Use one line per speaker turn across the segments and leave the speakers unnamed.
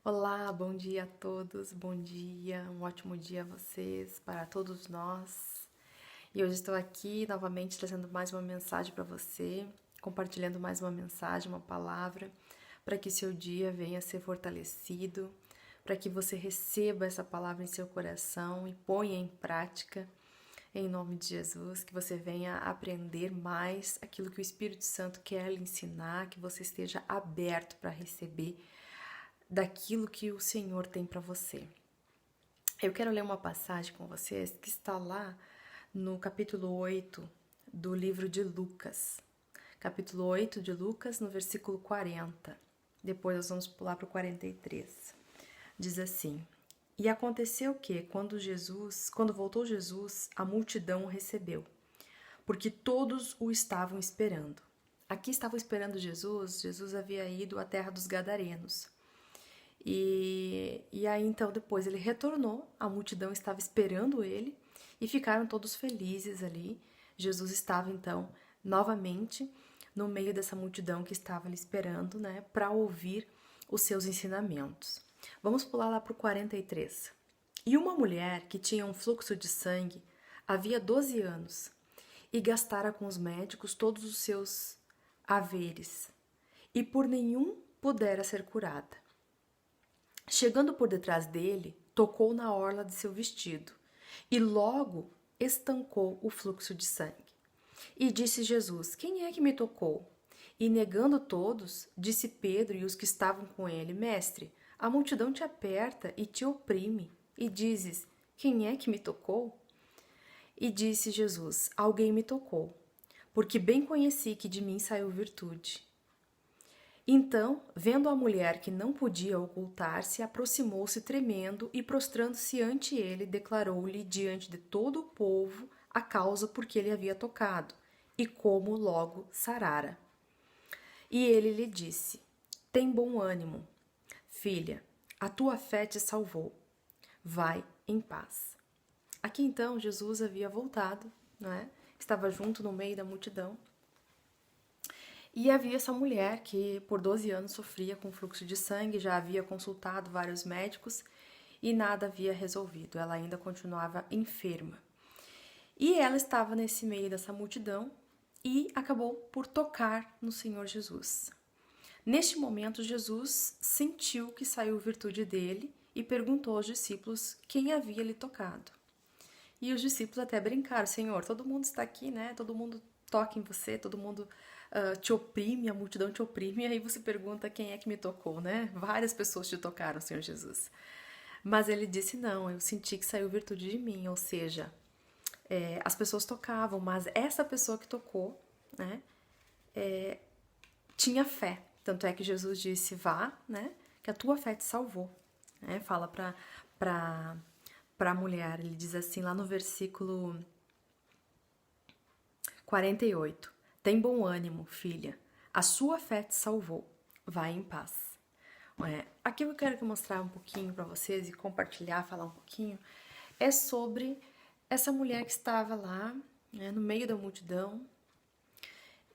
Olá, bom dia a todos, bom dia, um ótimo dia a vocês, para todos nós. E hoje estou aqui novamente trazendo mais uma mensagem para você, compartilhando mais uma mensagem, uma palavra, para que seu dia venha a ser fortalecido, para que você receba essa palavra em seu coração e ponha em prática, em nome de Jesus, que você venha aprender mais aquilo que o Espírito Santo quer lhe ensinar, que você esteja aberto para receber daquilo que o Senhor tem para você. Eu quero ler uma passagem com vocês que está lá no capítulo 8 do livro de Lucas. Capítulo 8 de Lucas, no versículo 40. Depois nós vamos pular para o 43. Diz assim: E aconteceu que, quando voltou Jesus, a multidão o recebeu, porque todos o estavam esperando. Aqui estavam esperando Jesus. Jesus havia ido à terra dos Gadarenos. E aí então depois ele retornou, a multidão estava esperando ele e ficaram todos felizes ali. Jesus estava então novamente no meio dessa multidão que estava ali esperando, né, para ouvir os seus ensinamentos. Vamos pular lá para o 43. E uma mulher que tinha um fluxo de sangue havia 12 anos e gastara com os médicos todos os seus haveres e por nenhum pudera ser curada. Chegando por detrás dele, tocou na orla de seu vestido e logo estancou o fluxo de sangue. E disse Jesus: Quem é que me tocou? E negando todos, disse Pedro e os que estavam com ele: Mestre, a multidão te aperta e te oprime, e dizes: Quem é que me tocou? E disse Jesus: Alguém me tocou, porque bem conheci que de mim saiu virtude. Então, vendo a mulher que não podia ocultar-se, aproximou-se tremendo e, prostrando-se ante ele, declarou-lhe diante de todo o povo a causa por que ele havia tocado e como logo sarara. E ele lhe disse: Tem bom ânimo, filha, a tua fé te salvou. Vai em paz. Aqui então Jesus havia voltado, né? Estava junto no meio da multidão. E havia essa mulher que por 12 anos sofria com fluxo de sangue, já havia consultado vários médicos e nada havia resolvido. Ela ainda continuava enferma. E ela estava nesse meio dessa multidão e acabou por tocar no Senhor Jesus. Neste momento, Jesus sentiu que saiu virtude dele e perguntou aos discípulos quem havia lhe tocado. E os discípulos até brincaram: Senhor, todo mundo está aqui, né? Todo mundo toca em você, todo mundo te oprime, a multidão te oprime, e aí você pergunta quem é que me tocou, né? Várias pessoas te tocaram, Senhor Jesus. Mas ele disse: Não, eu senti que saiu virtude de mim, ou seja, as pessoas tocavam, mas essa pessoa que tocou, né, tinha fé. Tanto é que Jesus disse: Vá, né, que a tua fé te salvou. Né? Fala para a mulher, ele diz assim lá no versículo 48. Tem bom ânimo, filha, a sua fé te salvou. Vai em paz. Aqui eu quero mostrar um pouquinho para vocês e compartilhar, falar um pouquinho, é sobre essa mulher que estava lá, né, no meio da multidão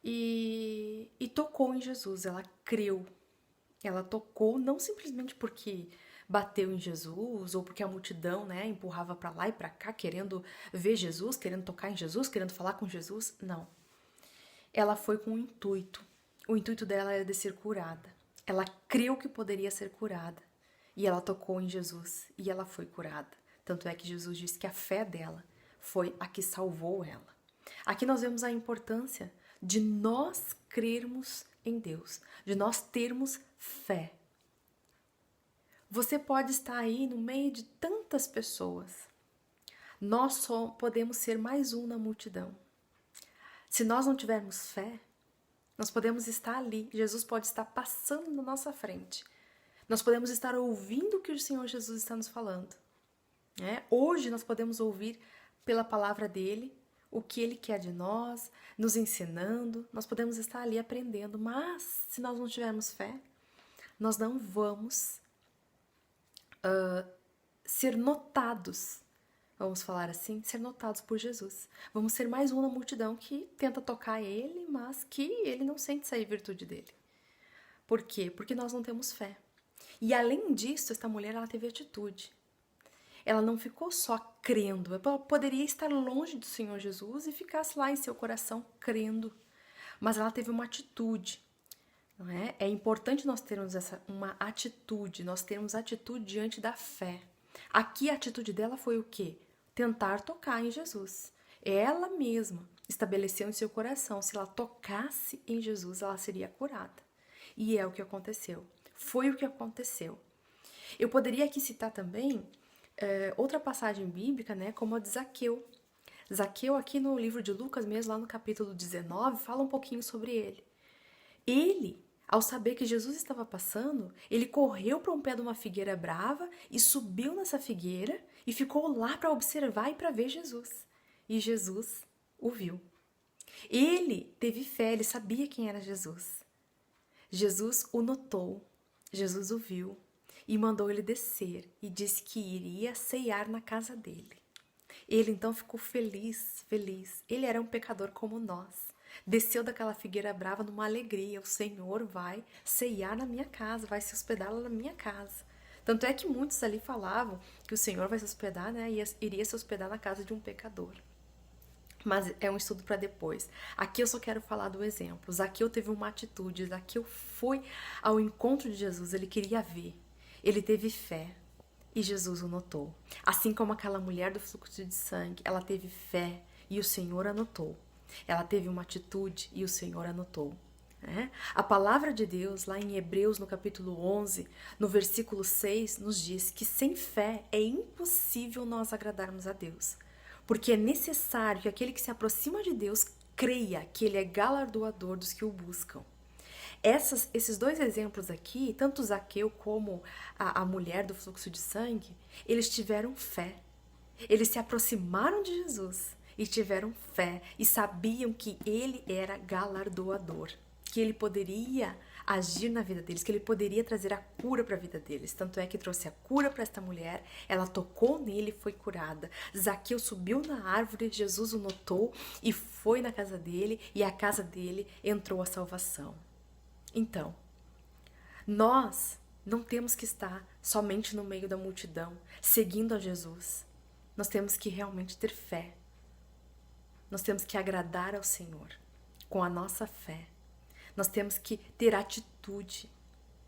e tocou em Jesus. Ela creu. Ela tocou não simplesmente porque bateu em Jesus ou porque a multidão, né, empurrava para lá e para cá querendo ver Jesus, querendo tocar em Jesus, querendo falar com Jesus. Não. Ela foi com um intuito. O intuito dela era de ser curada. Ela creu que poderia ser curada. E ela tocou em Jesus e ela foi curada. Tanto é que Jesus disse que a fé dela foi a que salvou ela. Aqui nós vemos a importância de nós crermos em Deus, de nós termos fé. Você pode estar aí no meio de tantas pessoas. Nós só podemos ser mais um na multidão. Se nós não tivermos fé, nós podemos estar ali. Jesus pode estar passando na nossa frente. Nós podemos estar ouvindo o que o Senhor Jesus está nos falando. Hoje nós podemos ouvir pela palavra dele o que ele quer de nós, nos ensinando. Nós podemos estar ali aprendendo, mas se nós não tivermos fé, nós não vamos ser notados, vamos falar assim, ser notados por Jesus. Vamos ser mais um na multidão que tenta tocar ele, mas que ele não sente sair virtude dele. Por quê? Porque nós não temos fé. E além disso, esta mulher ela teve atitude. Ela não ficou só crendo, ela poderia estar longe do Senhor Jesus e ficasse lá em seu coração crendo, mas ela teve uma atitude. Não é? É importante nós termos uma atitude, nós termos atitude diante da fé. Aqui a atitude dela foi o quê? Tentar tocar em Jesus. Ela mesma estabeleceu em seu coração, se ela tocasse em Jesus, ela seria curada. E é o que aconteceu. Foi o que aconteceu. Eu poderia aqui citar também outra passagem bíblica, né, como a de Zaqueu. Zaqueu aqui no livro de Lucas mesmo, lá no capítulo 19, fala um pouquinho sobre ele. Ele, ao saber que Jesus estava passando, ele correu para um pé de uma figueira brava e subiu nessa figueira e ficou lá para observar e para ver Jesus. E Jesus o viu. Ele teve fé, ele sabia quem era Jesus. Jesus o notou, Jesus o viu e mandou ele descer e disse que iria ceiar na casa dele. Ele então ficou feliz. Ele era um pecador como nós. Desceu daquela figueira brava numa alegria. O Senhor vai ceiar na minha casa, vai se hospedar lá na minha casa. Tanto é que muitos ali falavam que o Senhor vai se hospedar, né? E iria se hospedar na casa de um pecador. Mas é um estudo para depois. Aqui eu só quero falar do exemplo. Zaqueu teve uma atitude. Zaqueu foi ao encontro de Jesus. Ele queria ver. Ele teve fé. E Jesus o notou. Assim como aquela mulher do fluxo de sangue, ela teve fé e o Senhor a notou. Ela teve uma atitude e o Senhor a notou. A palavra de Deus, lá em Hebreus, no capítulo 11, no versículo 6, nos diz que sem fé é impossível nós agradarmos a Deus. Porque é necessário que aquele que se aproxima de Deus creia que Ele é galardoador dos que o buscam. Esses dois exemplos aqui, tanto Zaqueu como a mulher do fluxo de sangue, eles tiveram fé. Eles se aproximaram de Jesus e tiveram fé e sabiam que ele era galardoador, que ele poderia agir na vida deles, que ele poderia trazer a cura para a vida deles. Tanto é que trouxe a cura para esta mulher, ela tocou nele e foi curada. Zaqueu subiu na árvore, Jesus o notou e foi na casa dele, e a casa dele entrou a salvação. Então, nós não temos que estar somente no meio da multidão, seguindo a Jesus. Nós temos que realmente ter fé. Nós temos que agradar ao Senhor com a nossa fé. Nós temos que ter atitude.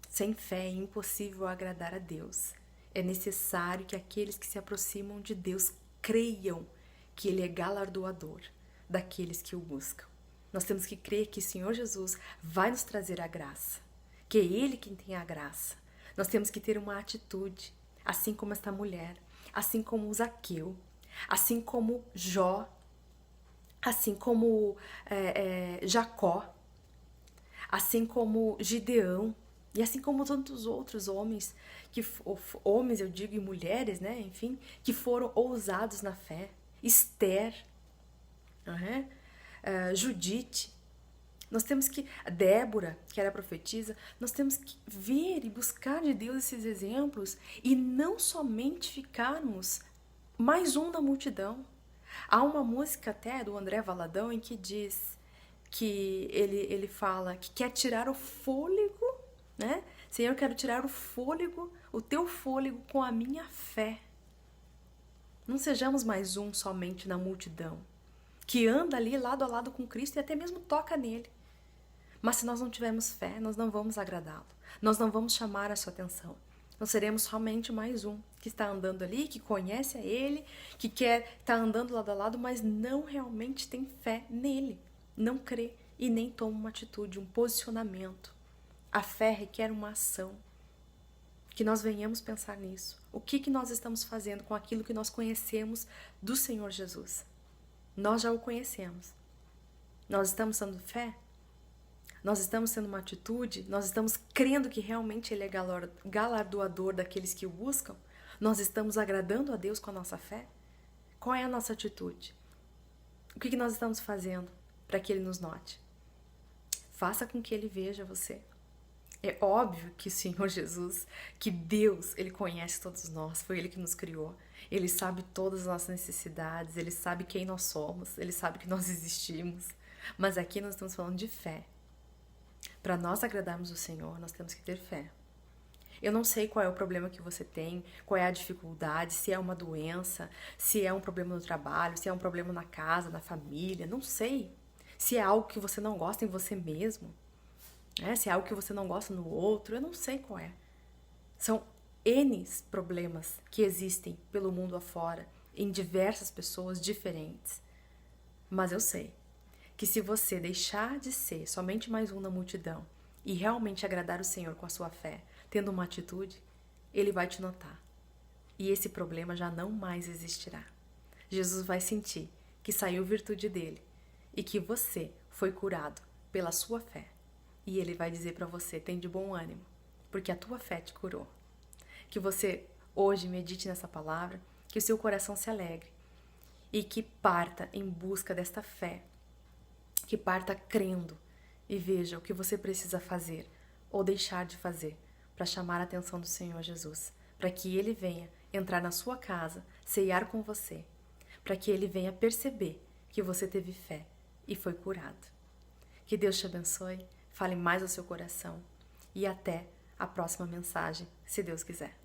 Sem fé é impossível agradar a Deus. É necessário que aqueles que se aproximam de Deus creiam que Ele é galardoador daqueles que o buscam. Nós temos que crer que o Senhor Jesus vai nos trazer a graça, que é Ele quem tem a graça. Nós temos que ter uma atitude, assim como esta mulher, assim como Zaqueu, assim como Jó, assim como Jacó, assim como Gideão, e assim como tantos outros homens, homens eu digo e mulheres, né, enfim, que foram ousados na fé. Esther, Judite, nós temos que, Débora, que era profetisa, nós temos que ver e buscar de Deus esses exemplos e não somente ficarmos mais um da multidão. Há uma música até do André Valadão em que diz que ele fala que quer tirar o fôlego, né? Senhor, eu quero tirar o fôlego, o teu fôlego com a minha fé. Não sejamos mais um somente na multidão, que anda ali lado a lado com Cristo e até mesmo toca nele. Mas se nós não tivermos fé, nós não vamos agradá-lo. Nós não vamos chamar a sua atenção. Nós seremos somente mais um que está andando ali, que conhece a ele, que quer estar andando lado a lado, mas não realmente tem fé nele. Não crê e nem toma uma atitude, um posicionamento. A fé requer uma ação. Que nós venhamos pensar nisso. O que nós estamos fazendo com aquilo que nós conhecemos do Senhor Jesus? Nós já o conhecemos. Nós estamos dando fé? Nós estamos tendo uma atitude? Nós estamos crendo que realmente Ele é galardoador daqueles que o buscam? Nós estamos agradando a Deus com a nossa fé? Qual é a nossa atitude? O que nós estamos fazendo para que Ele nos note? Faça com que Ele veja você. É óbvio que o Senhor Jesus, que Deus, Ele conhece todos nós, foi Ele que nos criou. Ele sabe todas as nossas necessidades, Ele sabe quem nós somos, Ele sabe que nós existimos. Mas aqui nós estamos falando de fé. Para nós agradarmos o Senhor, nós temos que ter fé. Eu não sei qual é o problema que você tem, qual é a dificuldade, se é uma doença, se é um problema no trabalho, se é um problema na casa, na família, não sei. Se é algo que você não gosta em você mesmo, né? Se é algo que você não gosta no outro, eu não sei qual é. São N problemas que existem pelo mundo afora, em diversas pessoas diferentes. Mas eu sei que se você deixar de ser somente mais um na multidão e realmente agradar o Senhor com a sua fé, tendo uma atitude, Ele vai te notar. E esse problema já não mais existirá. Jesus vai sentir que saiu virtude dele e que você foi curado pela sua fé. E Ele vai dizer para você, tem de bom ânimo, porque a tua fé te curou. Que você hoje medite nessa palavra, que o seu coração se alegre e que parta em busca desta fé, que parta crendo e veja o que você precisa fazer ou deixar de fazer para chamar a atenção do Senhor Jesus, para que Ele venha entrar na sua casa, ceiar com você, para que Ele venha perceber que você teve fé e foi curado. Que Deus te abençoe, fale mais ao seu coração e até a próxima mensagem, se Deus quiser.